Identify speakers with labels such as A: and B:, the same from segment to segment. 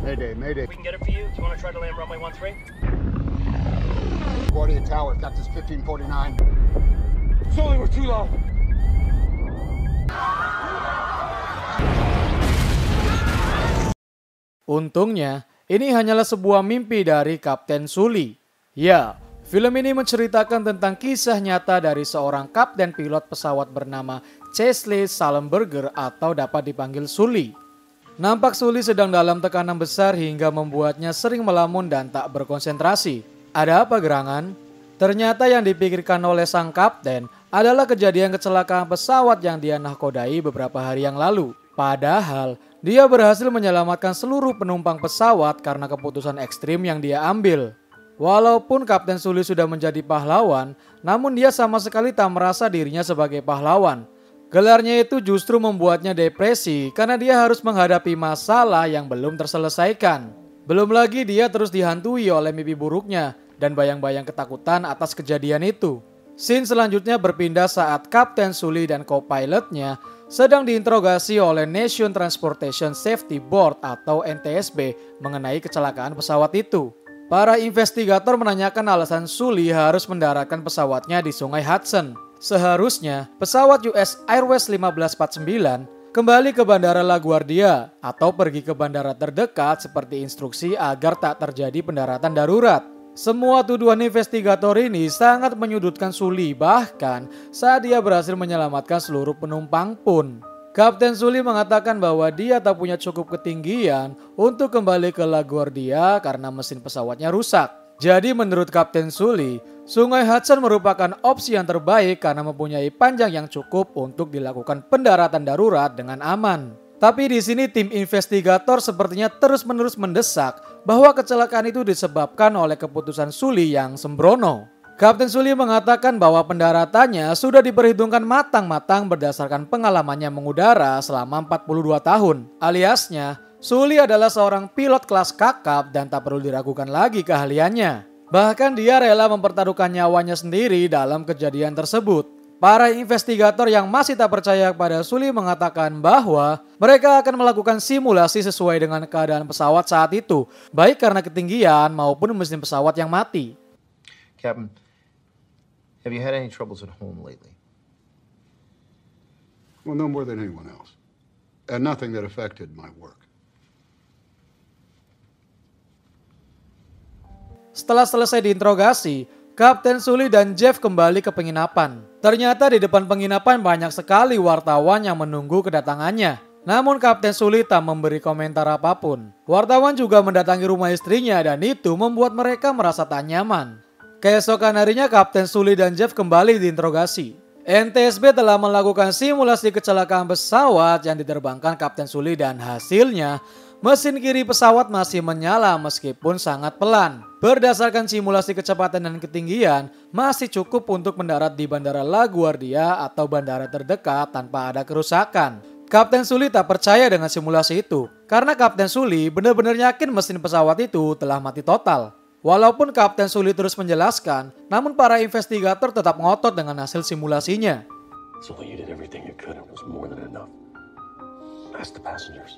A: Mayday, mayday.
B: We can get it for you. Do you want to try to land runway 13?
A: Guardian Tower, got this 1549.
C: Sorry, we're too low.
D: Untungnya, ini hanyalah sebuah mimpi dari Kapten Sully. Ya, film ini menceritakan tentang kisah nyata dari seorang kapten pilot pesawat bernama Chesley Sullenberger atau dapat dipanggil Sully. Nampak Sully sedang dalam tekanan besar hingga membuatnya sering melamun dan tak berkonsentrasi. Ada apa gerangan? Ternyata yang dipikirkan oleh sang kapten adalah kejadian kecelakaan pesawat yang dia nahkodai beberapa hari yang lalu. Padahal, dia berhasil menyelamatkan seluruh penumpang pesawat karena keputusan ekstrim yang dia ambil. Walaupun Kapten Sully sudah menjadi pahlawan, namun dia sama sekali tak merasa dirinya sebagai pahlawan. Gelarnya itu justru membuatnya depresi karena dia harus menghadapi masalah yang belum terselesaikan. Belum lagi dia terus dihantui oleh mimpi buruknya dan bayang-bayang ketakutan atas kejadian itu. Scene selanjutnya berpindah saat Kapten Sully dan co-pilotnya sedang diinterogasi oleh Nation Transportation Safety Board atau NTSB mengenai kecelakaan pesawat itu. Para investigator menanyakan alasan Sully harus mendaratkan pesawatnya di Sungai Hudson. Seharusnya pesawat US Airways 1549 kembali ke Bandara LaGuardia atau pergi ke bandara terdekat seperti instruksi agar tak terjadi pendaratan darurat. Semua tuduhan investigator ini sangat menyudutkan Sully, bahkan saat dia berhasil menyelamatkan seluruh penumpang pun. Kapten Sully mengatakan bahwa dia tak punya cukup ketinggian untuk kembali ke LaGuardia karena mesin pesawatnya rusak. Jadi menurut Kapten Sully, Sungai Hudson merupakan opsi yang terbaik karena mempunyai panjang yang cukup untuk dilakukan pendaratan darurat dengan aman. Tapi di sini tim investigator sepertinya terus-menerus mendesak bahwa kecelakaan itu disebabkan oleh keputusan Sully yang sembrono. Kapten Sully mengatakan bahwa pendaratannya sudah diperhitungkan matang-matang berdasarkan pengalamannya mengudara selama 42 tahun. Aliasnya, Sully adalah seorang pilot kelas kakap dan tak perlu diragukan lagi keahliannya. Bahkan dia rela mempertaruhkan nyawanya sendiri dalam kejadian tersebut. Para investigator yang masih tak percaya kepada Sully mengatakan bahwa mereka akan melakukan simulasi sesuai dengan keadaan pesawat saat itu, baik karena ketinggian maupun mesin pesawat yang mati.
E: Captain, have you had any troubles at home lately?
A: Well, no more than anyone else. And nothing that affected my work.
D: Setelah selesai diinterogasi, Kapten Sully dan Jeff kembali ke penginapan. Ternyata di depan penginapan banyak sekali wartawan yang menunggu kedatangannya. Namun Kapten Sully tak memberi komentar apapun. Wartawan juga mendatangi rumah istrinya dan itu membuat mereka merasa tak nyaman. Keesokan harinya Kapten Sully dan Jeff kembali diinterogasi. NTSB telah melakukan simulasi kecelakaan pesawat yang diterbangkan Kapten Sully dan hasilnya mesin kiri pesawat masih menyala meskipun sangat pelan. Berdasarkan simulasi kecepatan dan ketinggian, masih cukup untuk mendarat di Bandara LaGuardia atau bandara terdekat tanpa ada kerusakan. Kapten Sully tak percaya dengan simulasi itu, karena Kapten Sully benar-benar yakin mesin pesawat itu telah mati total. Walaupun Kapten Sully terus menjelaskan, namun para investigator tetap ngotot dengan hasil simulasinya.
F: Sully, you did everything you could. It was more than enough. Ask the passengers.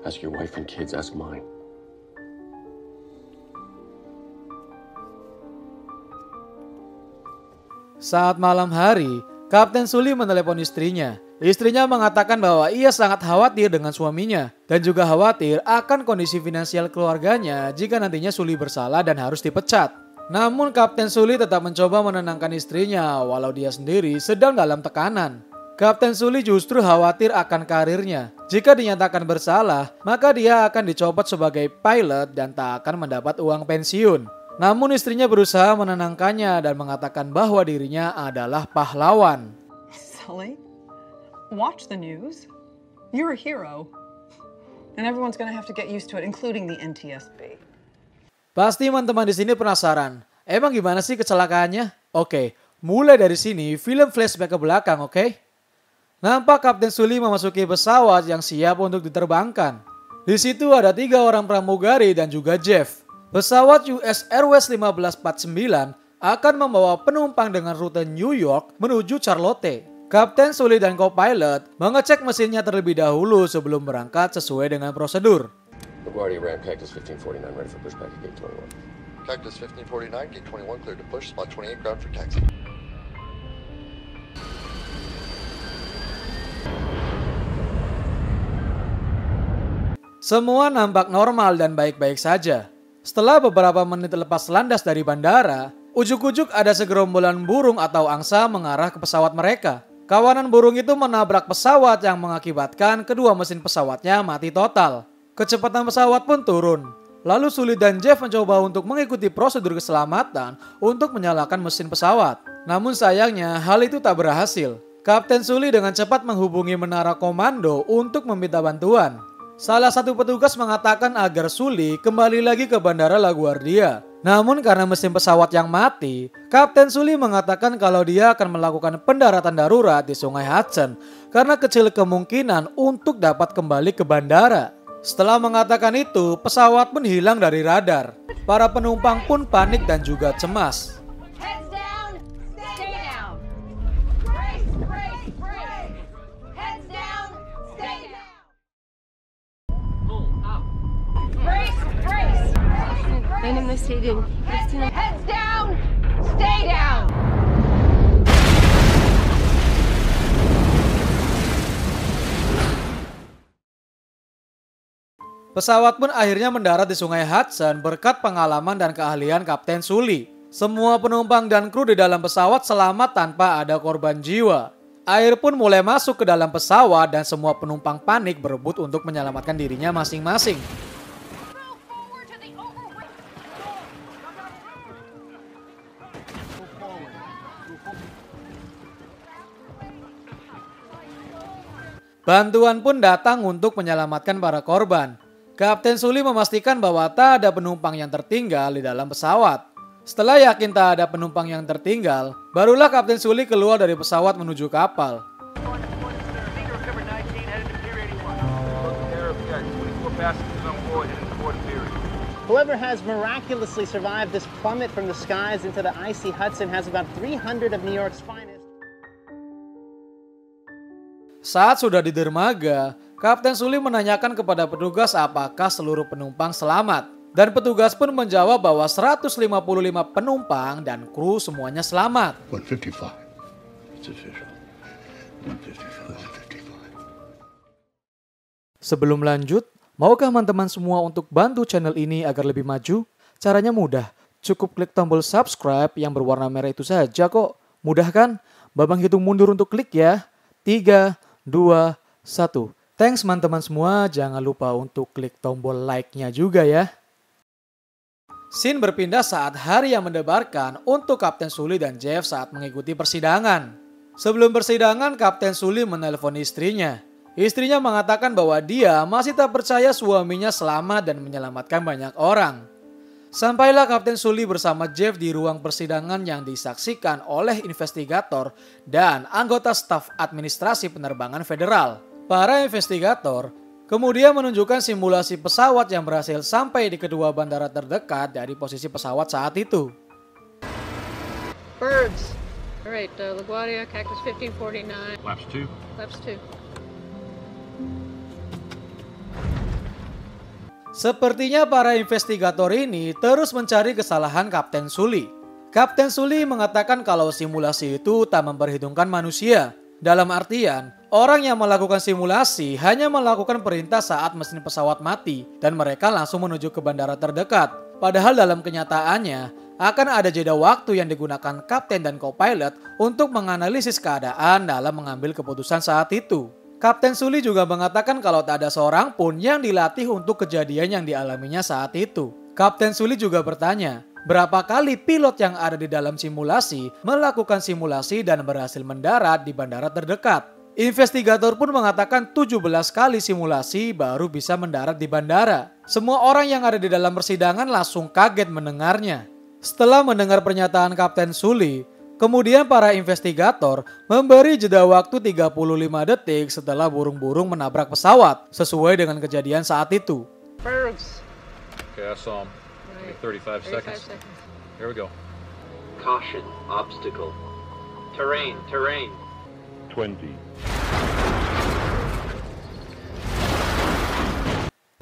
F: Ask your wife and kids. Ask mine.
D: Saat malam hari, Kapten Sully menelepon istrinya. Istrinya mengatakan bahwa ia sangat khawatir dengan suaminya dan juga khawatir akan kondisi finansial keluarganya jika nantinya Sully bersalah dan harus dipecat. Namun Kapten Sully tetap mencoba menenangkan istrinya walau dia sendiri sedang dalam tekanan. Kapten Sully justru khawatir akan karirnya. Jika dinyatakan bersalah, maka dia akan dicopot sebagai pilot dan tak akan mendapat uang pensiun. Namun istrinya berusaha menenangkannya dan mengatakan bahwa dirinya adalah pahlawan.
G: Sully, watch the news. You're a hero. And everyone's gonna have to get used to it, including the NTSB.
D: Pasti teman-teman di sini penasaran, emang gimana sih kecelakaannya? Oke, mulai dari sini film flashback ke belakang, oke? Nampak Kapten Sully memasuki pesawat yang siap untuk diterbangkan. Di situ ada 3 orang pramugari dan juga Jeff. Pesawat US Airways 1549 akan membawa penumpang dengan rute New York menuju Charlotte. Kapten Sully dan co-pilot mengecek mesinnya terlebih dahulu sebelum berangkat sesuai dengan prosedur.
F: LaGuardia ran Cactus 1549 ready for pushback at gate 21.
H: Cactus 1549, gate 21 cleared to push, spot 28 ground for taxi.
D: Semua nampak normal dan baik-baik saja. Setelah beberapa menit lepas landas dari bandara, ujuk-ujuk ada segerombolan burung atau angsa mengarah ke pesawat mereka. Kawanan burung itu menabrak pesawat yang mengakibatkan kedua mesin pesawatnya mati total. Kecepatan pesawat pun turun. Lalu Sully dan Jeff mencoba untuk mengikuti prosedur keselamatan untuk menyalakan mesin pesawat. Namun sayangnya hal itu tak berhasil. Kapten Sully dengan cepat menghubungi menara komando untuk meminta bantuan. Salah satu petugas mengatakan agar Sully kembali lagi ke Bandara LaGuardia. Namun karena mesin pesawat yang mati, Kapten Sully mengatakan kalau dia akan melakukan pendaratan darurat di Sungai Hudson karena kecil kemungkinan untuk dapat kembali ke bandara. Setelah mengatakan itu, pesawat pun hilang dari radar. Para penumpang pun panik dan juga cemas.
I: Heads down, stay down. Brace, brace, brace. Heads down, stay down. Brace, brace.
J: Benim de istediğim.
I: Heads down, stay down.
D: Pesawat pun akhirnya mendarat di Sungai Hudson berkat pengalaman dan keahlian Kapten Sully. Semua penumpang dan kru di dalam pesawat selamat tanpa ada korban jiwa. Air pun mulai masuk ke dalam pesawat dan semua penumpang panik berebut untuk menyelamatkan dirinya masing-masing. Bantuan pun datang untuk menyelamatkan para korban. Kapten Sully memastikan bahwa tak ada penumpang yang tertinggal di dalam pesawat. Setelah yakin tak ada penumpang yang tertinggal, barulah Kapten Sully keluar dari pesawat menuju kapal.
K: Whoever has miraculously survived this plummet from the skies into the icy Hudson has about 300 of New York's finest.
D: Saat sudah di dermaga, Kapten Sully menanyakan kepada petugas apakah seluruh penumpang selamat. Dan petugas pun menjawab bahwa 155 penumpang dan kru semuanya selamat.
A: 155. It's official. 155.
D: Sebelum lanjut, maukah teman-teman semua untuk bantu channel ini agar lebih maju? Caranya mudah, cukup klik tombol subscribe yang berwarna merah itu saja kok. Mudah kan? Babang hitung mundur untuk klik ya. 3, 2, 1. Thanks teman-teman semua, jangan lupa untuk klik tombol like-nya juga ya. Scene berpindah saat hari yang mendebarkan untuk Kapten Sully dan Jeff saat mengikuti persidangan. Sebelum persidangan, Kapten Sully menelpon istrinya. Istrinya mengatakan bahwa dia masih tak percaya suaminya selamat dan menyelamatkan banyak orang. Sampailah Kapten Sully bersama Jeff di ruang persidangan yang disaksikan oleh investigator dan anggota staf administrasi penerbangan federal. Para investigator kemudian menunjukkan simulasi pesawat yang berhasil sampai di kedua bandara terdekat dari posisi pesawat saat itu.
J: Birds. All right, LaGuardia, Cactus 1549.
F: Flaps 2.
J: Flaps 2.
D: Sepertinya para investigator ini terus mencari kesalahan Kapten Sully. Kapten Sully mengatakan kalau simulasi itu tak memperhitungkan manusia. Dalam artian, orang yang melakukan simulasi hanya melakukan perintah saat mesin pesawat mati dan mereka langsung menuju ke bandara terdekat. Padahal dalam kenyataannya, akan ada jeda waktu yang digunakan kapten dan co-pilot untuk menganalisis keadaan dalam mengambil keputusan saat itu. Kapten Sully juga mengatakan kalau tak ada seorang pun yang dilatih untuk kejadian yang dialaminya saat itu. Kapten Sully juga bertanya, berapa kali pilot yang ada di dalam simulasi melakukan simulasi dan berhasil mendarat di bandara terdekat. Investigator pun mengatakan 17 kali simulasi baru bisa mendarat di bandara. Semua orang yang ada di dalam persidangan langsung kaget mendengarnya. Setelah mendengar pernyataan Kapten Sully, kemudian para investigator memberi jeda waktu 35 detik setelah burung-burung menabrak pesawat sesuai dengan kejadian saat itu.
J: Birds.
F: Okay, I saw him.
J: Right.
F: 35 seconds. Here we go.
B: Caution, obstacle. Terrain, terrain.
F: 20.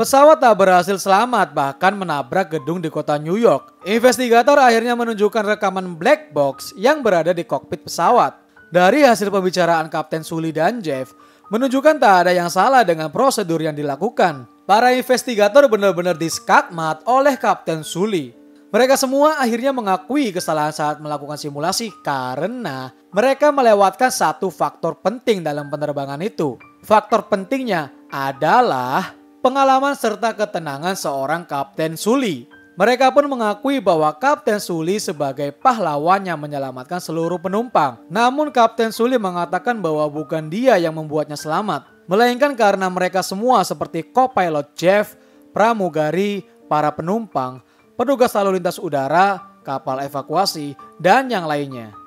D: Pesawat tak berhasil selamat, bahkan menabrak gedung di kota New York. Investigator akhirnya menunjukkan rekaman black box yang berada di kokpit pesawat. Dari hasil pembicaraan Kapten Sully dan Jeff, menunjukkan tak ada yang salah dengan prosedur yang dilakukan. Para investigator benar-benar diskakmat oleh Kapten Sully. Mereka semua akhirnya mengakui kesalahan saat melakukan simulasi karena mereka melewatkan satu faktor penting dalam penerbangan itu. Faktor pentingnya adalah pengalaman serta ketenangan seorang Kapten Sully. Mereka pun mengakui bahwa Kapten Sully sebagai pahlawan yang menyelamatkan seluruh penumpang. Namun Kapten Sully mengatakan bahwa bukan dia yang membuatnya selamat, melainkan karena mereka semua seperti co-pilot Jeff, pramugari, para penumpang, petugas lalu lintas udara, kapal evakuasi, dan yang lainnya.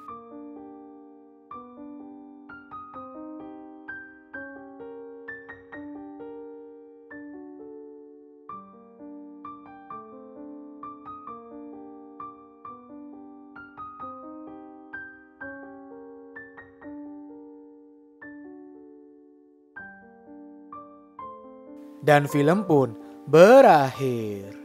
D: Dan film pun berakhir.